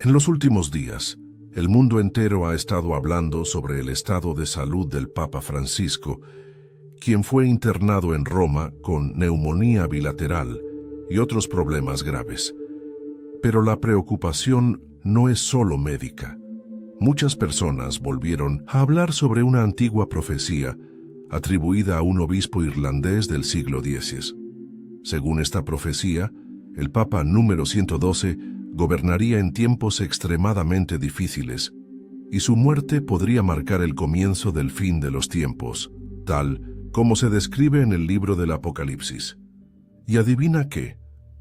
En los últimos días, el mundo entero ha estado hablando sobre el estado de salud del Papa Francisco, quien fue internado en Roma con neumonía bilateral y otros problemas graves. Pero la preocupación no es solo médica. Muchas personas volvieron a hablar sobre una antigua profecía atribuida a un obispo irlandés del siglo X. Según esta profecía, el Papa número 112 gobernaría en tiempos extremadamente difíciles, y su muerte podría marcar el comienzo del fin de los tiempos, tal como se describe en el libro del Apocalipsis. Y adivina qué,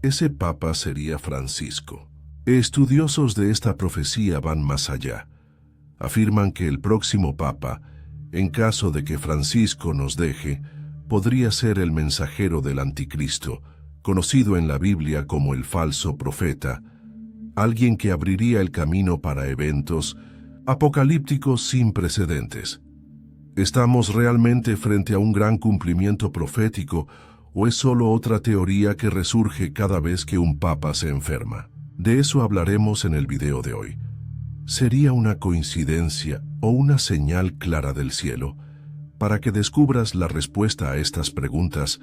ese Papa sería Francisco. Estudiosos de esta profecía van más allá. Afirman que el próximo Papa, en caso de que Francisco nos deje, podría ser el mensajero del Anticristo, conocido en la Biblia como el falso profeta, alguien que abriría el camino para eventos apocalípticos sin precedentes. ¿Estamos realmente frente a un gran cumplimiento profético o es solo otra teoría que resurge cada vez que un papa se enferma? De eso hablaremos en el video de hoy. ¿Sería una coincidencia o una señal clara del cielo? Para que descubras la respuesta a estas preguntas,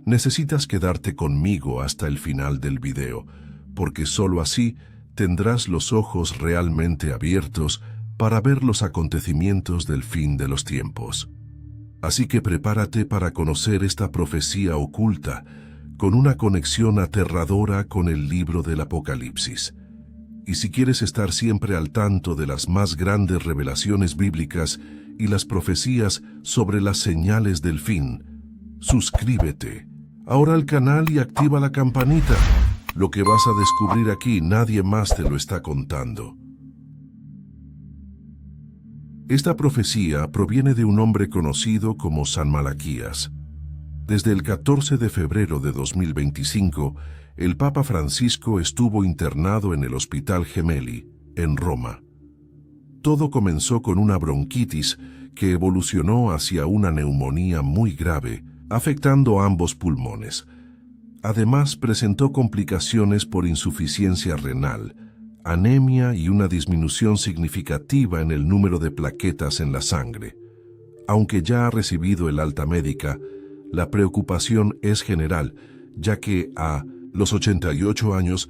necesitas quedarte conmigo hasta el final del video, porque solo así tendrás los ojos realmente abiertos para ver los acontecimientos del fin de los tiempos. Así que prepárate para conocer esta profecía oculta, con una conexión aterradora con el libro del Apocalipsis. Y si quieres estar siempre al tanto de las más grandes revelaciones bíblicas y las profecías sobre las señales del fin, suscríbete ahora al canal y activa la campanita. Lo que vas a descubrir aquí nadie más te lo está contando. Esta profecía proviene de un hombre conocido como San Malaquías. Desde el 14 de febrero de 2025, el Papa Francisco estuvo internado en el Hospital Gemelli, en Roma. Todo comenzó con una bronquitis que evolucionó hacia una neumonía muy grave, afectando ambos pulmones. Además, presentó complicaciones por insuficiencia renal, anemia y una disminución significativa en el número de plaquetas en la sangre. Aunque ya ha recibido el alta médica, la preocupación es general, ya que a los 88 años,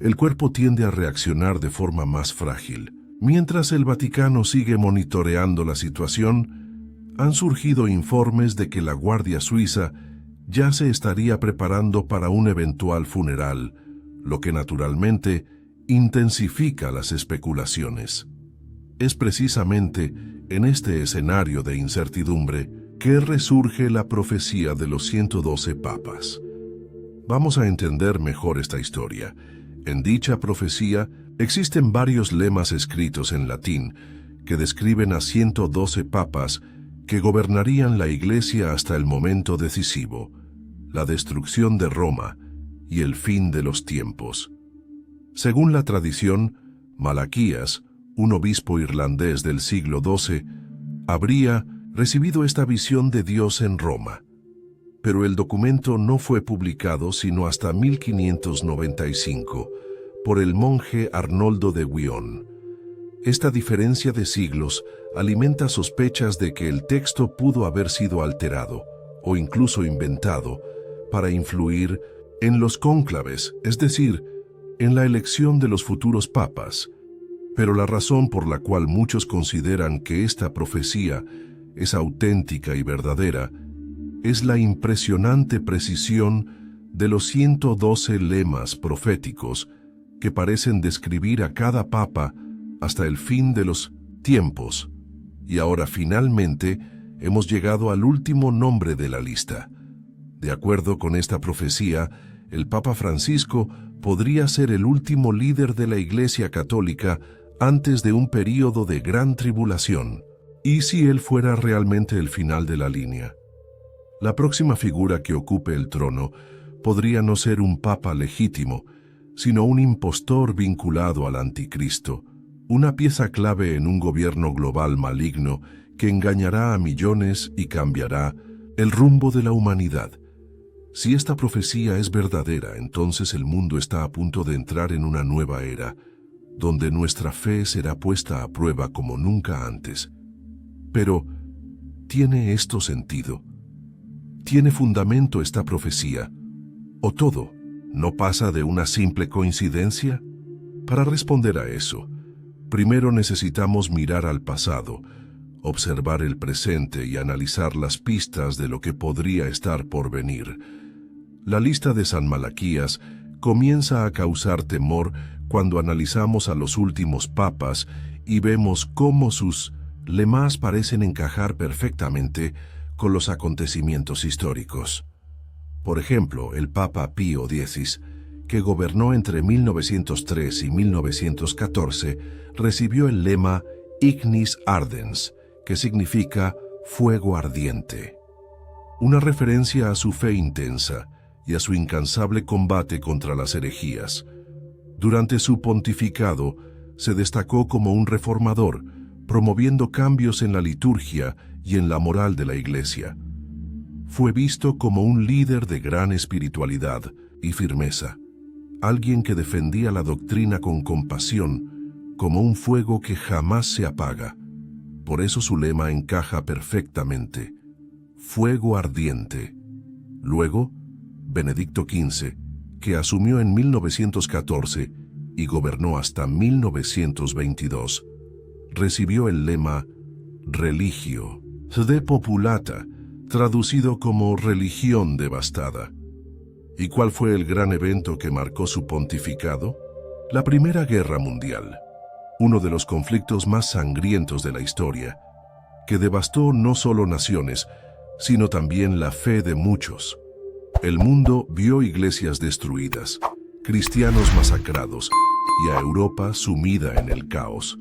el cuerpo tiende a reaccionar de forma más frágil. Mientras el Vaticano sigue monitoreando la situación, han surgido informes de que la Guardia Suiza ya se estaría preparando para un eventual funeral, lo que naturalmente intensifica las especulaciones. Es precisamente en este escenario de incertidumbre que resurge la profecía de los 112 papas. Vamos a entender mejor esta historia. En dicha profecía existen varios lemas escritos en latín que describen a 112 papas que gobernarían la Iglesia hasta el momento decisivo, la destrucción de Roma y el fin de los tiempos. Según la tradición, Malaquías, un obispo irlandés del siglo XII, habría recibido esta visión de Dios en Roma. Pero el documento no fue publicado sino hasta 1595 por el monje Arnoldo de Wion. Esta diferencia de siglos alimenta sospechas de que el texto pudo haber sido alterado o incluso inventado para influir en los cónclaves, es decir, en la elección de los futuros papas. Pero la razón por la cual muchos consideran que esta profecía es auténtica y verdadera es la impresionante precisión de los 112 lemas proféticos que parecen describir a cada papa hasta el fin de los tiempos. Y ahora finalmente hemos llegado al último nombre de la lista. De acuerdo con esta profecía, el Papa Francisco podría ser el último líder de la Iglesia Católica antes de un período de gran tribulación. ¿Y si él fuera realmente el final de la línea? La próxima figura que ocupe el trono podría no ser un papa legítimo, sino un impostor vinculado al anticristo, una pieza clave en un gobierno global maligno que engañará a millones y cambiará el rumbo de la humanidad. Si esta profecía es verdadera, entonces el mundo está a punto de entrar en una nueva era, donde nuestra fe será puesta a prueba como nunca antes. Pero, ¿tiene esto sentido? ¿Tiene fundamento esta profecía? ¿O todo no pasa de una simple coincidencia? Para responder a eso, primero necesitamos mirar al pasado, observar el presente y analizar las pistas de lo que podría estar por venir. La lista de San Malaquías comienza a causar temor cuando analizamos a los últimos papas y vemos cómo sus lemas parecen encajar perfectamente con los acontecimientos históricos. Por ejemplo, el Papa Pío X, que gobernó entre 1903 y 1914, recibió el lema Ignis Ardens, que significa fuego ardiente, una referencia a su fe intensa y a su incansable combate contra las herejías. Durante su pontificado, se destacó como un reformador, promoviendo cambios en la liturgia y en la moral de la Iglesia. Fue visto como un líder de gran espiritualidad y firmeza, alguien que defendía la doctrina con compasión, como un fuego que jamás se apaga. Por eso su lema encaja perfectamente: fuego ardiente. Luego, Benedicto XV, que asumió en 1914 y gobernó hasta 1922, recibió el lema Religio Depopulata, traducido como religión devastada. ¿Y cuál fue el gran evento que marcó su pontificado? La Primera Guerra Mundial, uno de los conflictos más sangrientos de la historia, que devastó no solo naciones, sino también la fe de muchos. El mundo vio iglesias destruidas, cristianos masacrados y a Europa sumida en el caos.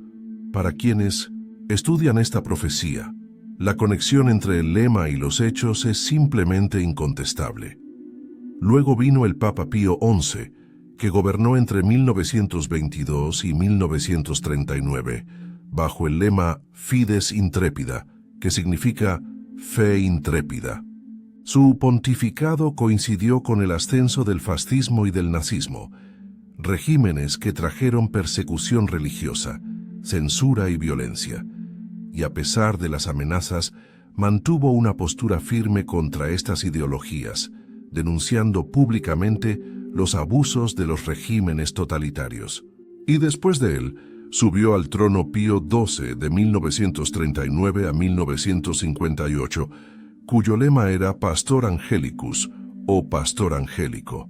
Para quienes estudian esta profecía, la conexión entre el lema y los hechos es simplemente incontestable. Luego vino el Papa Pío XI, que gobernó entre 1922 y 1939, bajo el lema Fides Intrépida, que significa fe intrépida. Su pontificado coincidió con el ascenso del fascismo y del nazismo, regímenes que trajeron persecución religiosa, censura y violencia, y a pesar de las amenazas, mantuvo una postura firme contra estas ideologías, denunciando públicamente los abusos de los regímenes totalitarios. Y después de él, subió al trono Pío XII de 1939 a 1958, cuyo lema era Pastor Angelicus o Pastor Angélico.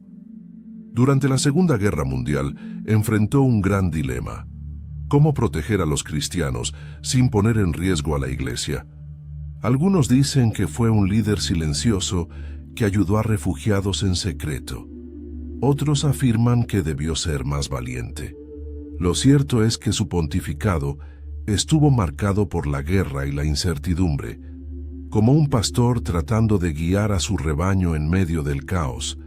Durante la Segunda Guerra Mundial enfrentó un gran dilema: ¿cómo proteger a los cristianos sin poner en riesgo a la Iglesia? Algunos dicen que fue un líder silencioso que ayudó a refugiados en secreto. Otros afirman que debió ser más valiente. Lo cierto es que su pontificado estuvo marcado por la guerra y la incertidumbre, como un pastor tratando de guiar a su rebaño en medio del caos.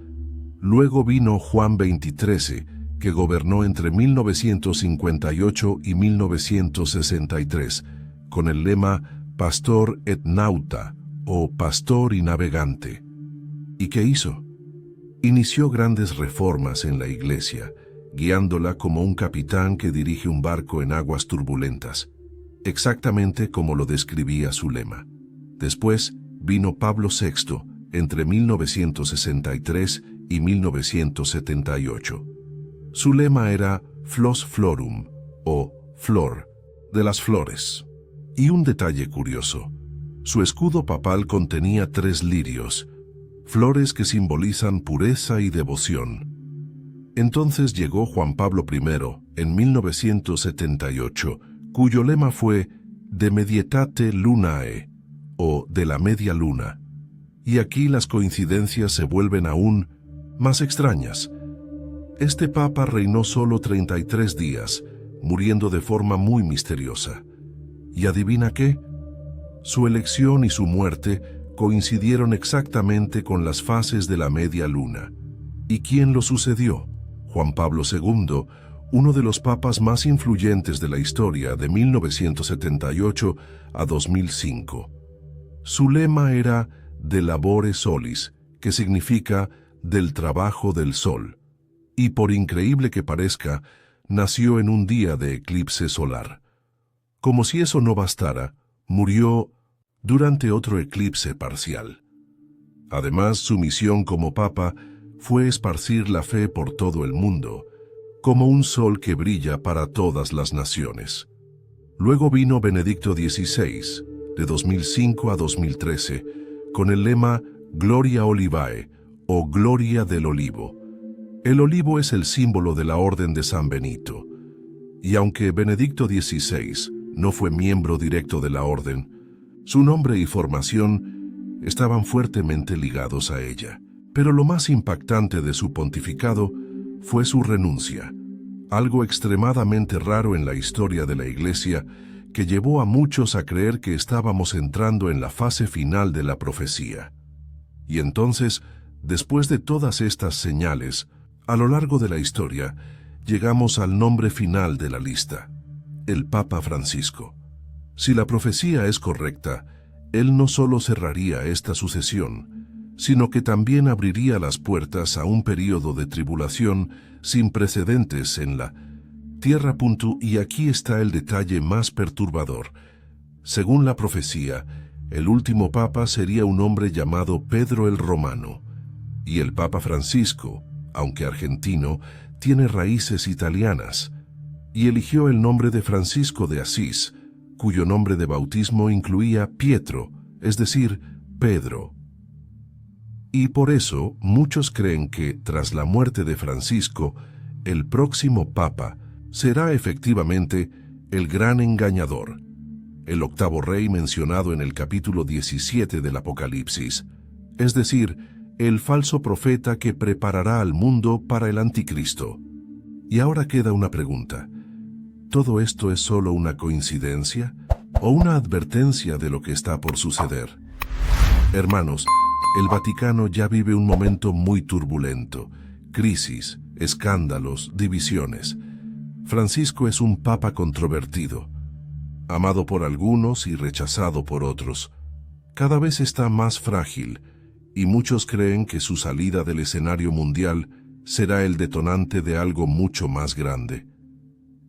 Luego vino Juan XXIII, que gobernó entre 1958 y 1963, con el lema Pastor et Nauta, o Pastor y Navegante. ¿Y qué hizo? Inició grandes reformas en la Iglesia, guiándola como un capitán que dirige un barco en aguas turbulentas, exactamente como lo describía su lema. Después vino Pablo VI, entre 1963 y 1978. Su lema era Flos Florum, o Flor, de las flores. Y un detalle curioso: su escudo papal contenía 3 lirios, flores que simbolizan pureza y devoción. Entonces llegó Juan Pablo I, en 1978, cuyo lema fue De Medietate Lunae, o de la media luna. Y aquí las coincidencias se vuelven aún más extrañas. Este papa reinó solo 33 días, muriendo de forma muy misteriosa. ¿Y adivina qué? Su elección y su muerte coincidieron exactamente con las fases de la media luna. ¿Y quién lo sucedió? Juan Pablo II, uno de los papas más influyentes de la historia de 1978 a 2005. Su lema era De Labore Solis, que significa del trabajo del sol. Y por increíble que parezca, nació en un día de eclipse solar. Como si eso no bastara, murió durante otro eclipse parcial. Además, su misión como papa fue esparcir la fe por todo el mundo, como un sol que brilla para todas las naciones. Luego vino Benedicto XVI, de 2005 a 2013, con el lema Gloria Olivae, o Gloria del Olivo. El olivo es el símbolo de la Orden de San Benito, y aunque Benedicto XVI no fue miembro directo de la Orden, su nombre y formación estaban fuertemente ligados a ella. Pero lo más impactante de su pontificado fue su renuncia, algo extremadamente raro en la historia de la Iglesia que llevó a muchos a creer que estábamos entrando en la fase final de la profecía. Y entonces, después de todas estas señales, a lo largo de la historia, llegamos al nombre final de la lista, el Papa Francisco. Si la profecía es correcta, él no solo cerraría esta sucesión, sino que también abriría las puertas a un período de tribulación sin precedentes en la tierra. Y aquí está el detalle más perturbador. Según la profecía, el último papa sería un hombre llamado Pedro el Romano, y el Papa Francisco, aunque argentino, tiene raíces italianas, y eligió el nombre de Francisco de Asís, cuyo nombre de bautismo incluía Pietro, es decir, Pedro. Y por eso muchos creen que, tras la muerte de Francisco, el próximo papa será efectivamente el gran engañador, el octavo rey mencionado en el capítulo 17 del Apocalipsis, es decir, el falso profeta que preparará al mundo para el anticristo. Y ahora queda una pregunta. ¿Todo esto es solo una coincidencia o una advertencia de lo que está por suceder? Hermanos, el Vaticano ya vive un momento muy turbulento, crisis, escándalos, divisiones. Francisco es un papa controvertido, amado por algunos y rechazado por otros. Cada vez está más frágil, y muchos creen que su salida del escenario mundial será el detonante de algo mucho más grande.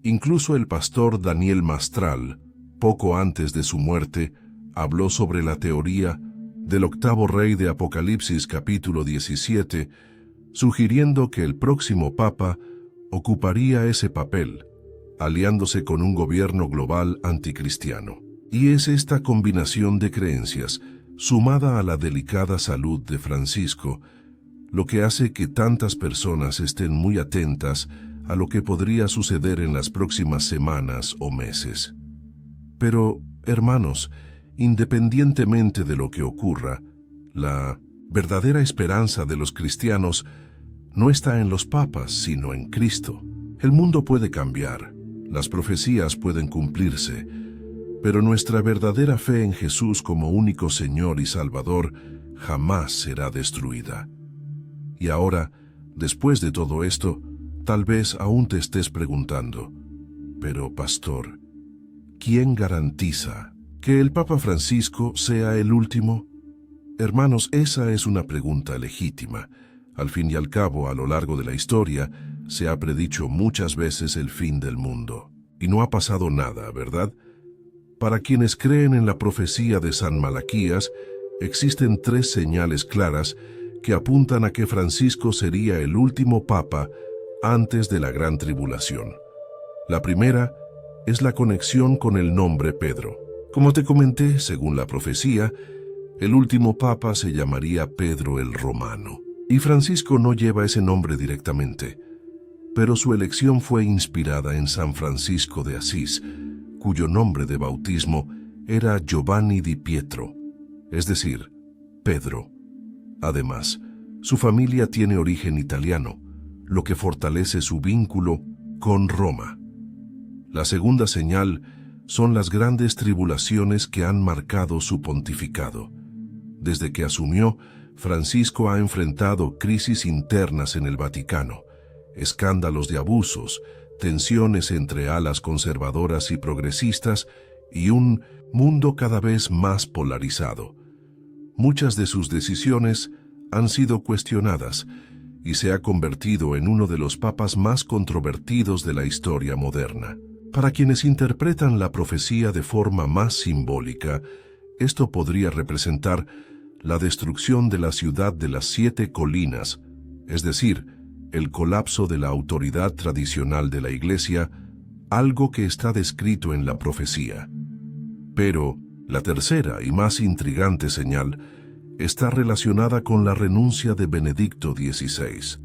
Incluso el pastor Daniel Mastral, poco antes de su muerte, habló sobre la teoría del octavo rey de Apocalipsis capítulo 17, sugiriendo que el próximo papa ocuparía ese papel, aliándose con un gobierno global anticristiano. Y es esta combinación de creencias, sumada a la delicada salud de Francisco, lo que hace que tantas personas estén muy atentas a lo que podría suceder en las próximas semanas o meses. Pero, hermanos, independientemente de lo que ocurra, la verdadera esperanza de los cristianos no está en los papas, sino en Cristo. El mundo puede cambiar, las profecías pueden cumplirse, pero nuestra verdadera fe en Jesús como único Señor y Salvador jamás será destruida. Y ahora, después de todo esto, tal vez aún te estés preguntando, pero pastor, ¿quién garantiza que el Papa Francisco sea el último? Hermanos, esa es una pregunta legítima. Al fin y al cabo, a lo largo de la historia, se ha predicho muchas veces el fin del mundo. Y no ha pasado nada, ¿verdad? Para quienes creen en la profecía de San Malaquías, existen 3 señales claras que apuntan a que Francisco sería el último papa antes de la gran tribulación. La primera es la conexión con el nombre Pedro. Como te comenté, según la profecía, el último papa se llamaría Pedro el Romano. Y Francisco no lleva ese nombre directamente, pero su elección fue inspirada en San Francisco de Asís, cuyo nombre de bautismo era Giovanni di Pietro, es decir, Pedro. Además, su familia tiene origen italiano, lo que fortalece su vínculo con Roma. La segunda señal son las grandes tribulaciones que han marcado su pontificado. Desde que asumió, Francisco ha enfrentado crisis internas en el Vaticano, escándalos de abusos, tensiones entre alas conservadoras y progresistas y un mundo cada vez más polarizado. Muchas de sus decisiones han sido cuestionadas y se ha convertido en uno de los papas más controvertidos de la historia moderna. Para quienes interpretan la profecía de forma más simbólica, esto podría representar la destrucción de la ciudad de las 7 colinas, es decir, el colapso de la autoridad tradicional de la Iglesia, algo que está descrito en la profecía. Pero la tercera y más intrigante señal está relacionada con la renuncia de Benedicto XVI.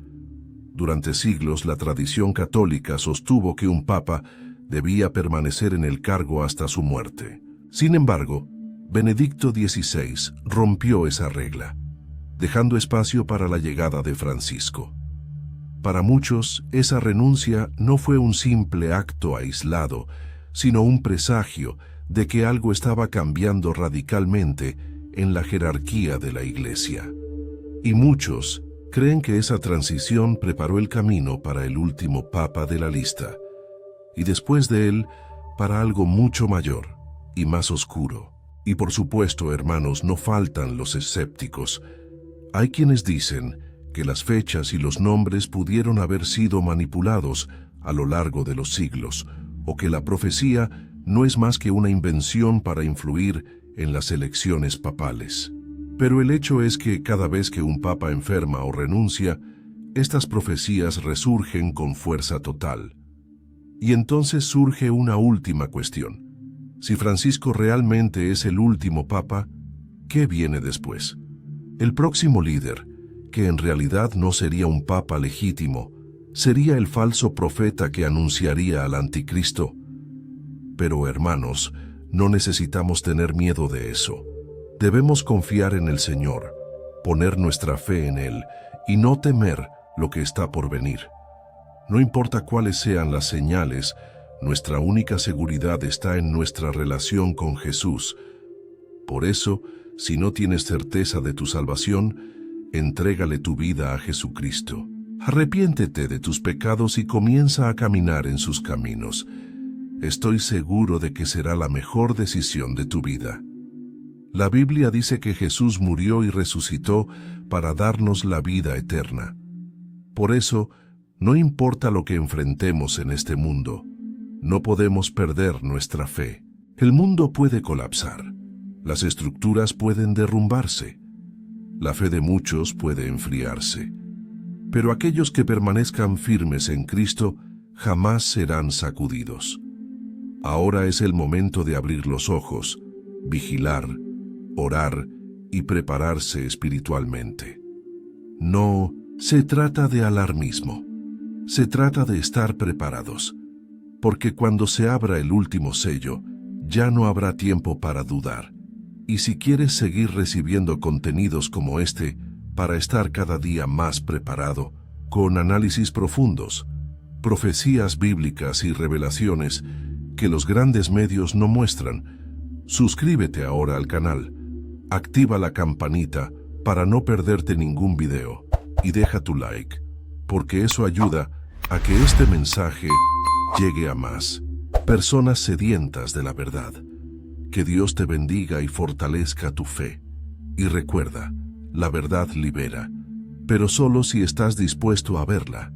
Durante siglos, la tradición católica sostuvo que un papa debía permanecer en el cargo hasta su muerte. Sin embargo, Benedicto XVI rompió esa regla, dejando espacio para la llegada de Francisco. Para muchos, esa renuncia no fue un simple acto aislado, sino un presagio de que algo estaba cambiando radicalmente en la jerarquía de la Iglesia. Y muchos creen que esa transición preparó el camino para el último papa de la lista, y después de él, para algo mucho mayor y más oscuro. Y por supuesto, hermanos, no faltan los escépticos. Hay quienes dicen que las fechas y los nombres pudieron haber sido manipulados a lo largo de los siglos, o que la profecía no es más que una invención para influir en las elecciones papales. Pero el hecho es que cada vez que un papa enferma o renuncia, estas profecías resurgen con fuerza total. Y entonces surge una última cuestión. Si Francisco realmente es el último papa, ¿qué viene después? El próximo líder, que en realidad no sería un papa legítimo, sería el falso profeta que anunciaría al anticristo. Pero, hermanos, no necesitamos tener miedo de eso. Debemos confiar en el Señor, poner nuestra fe en Él y no temer lo que está por venir. No importa cuáles sean las señales, nuestra única seguridad está en nuestra relación con Jesús. Por eso, si no tienes certeza de tu salvación, entrégale tu vida a Jesucristo. Arrepiéntete de tus pecados y comienza a caminar en sus caminos. Estoy seguro de que será la mejor decisión de tu vida. La Biblia dice que Jesús murió y resucitó para darnos la vida eterna. Por eso, no importa lo que enfrentemos en este mundo, no podemos perder nuestra fe. El mundo puede colapsar, las estructuras pueden derrumbarse, la fe de muchos puede enfriarse, pero aquellos que permanezcan firmes en Cristo jamás serán sacudidos. Ahora es el momento de abrir los ojos, vigilar, orar y prepararse espiritualmente. No se trata de alarmismo, se trata de estar preparados, porque cuando se abra el último sello, ya no habrá tiempo para dudar. Y si quieres seguir recibiendo contenidos como este, para estar cada día más preparado, con análisis profundos, profecías bíblicas y revelaciones que los grandes medios no muestran, suscríbete ahora al canal, activa la campanita para no perderte ningún video y deja tu like, porque eso ayuda a que este mensaje llegue a más personas sedientas de la verdad. Que Dios te bendiga y fortalezca tu fe. Y recuerda, la verdad libera, pero solo si estás dispuesto a verla.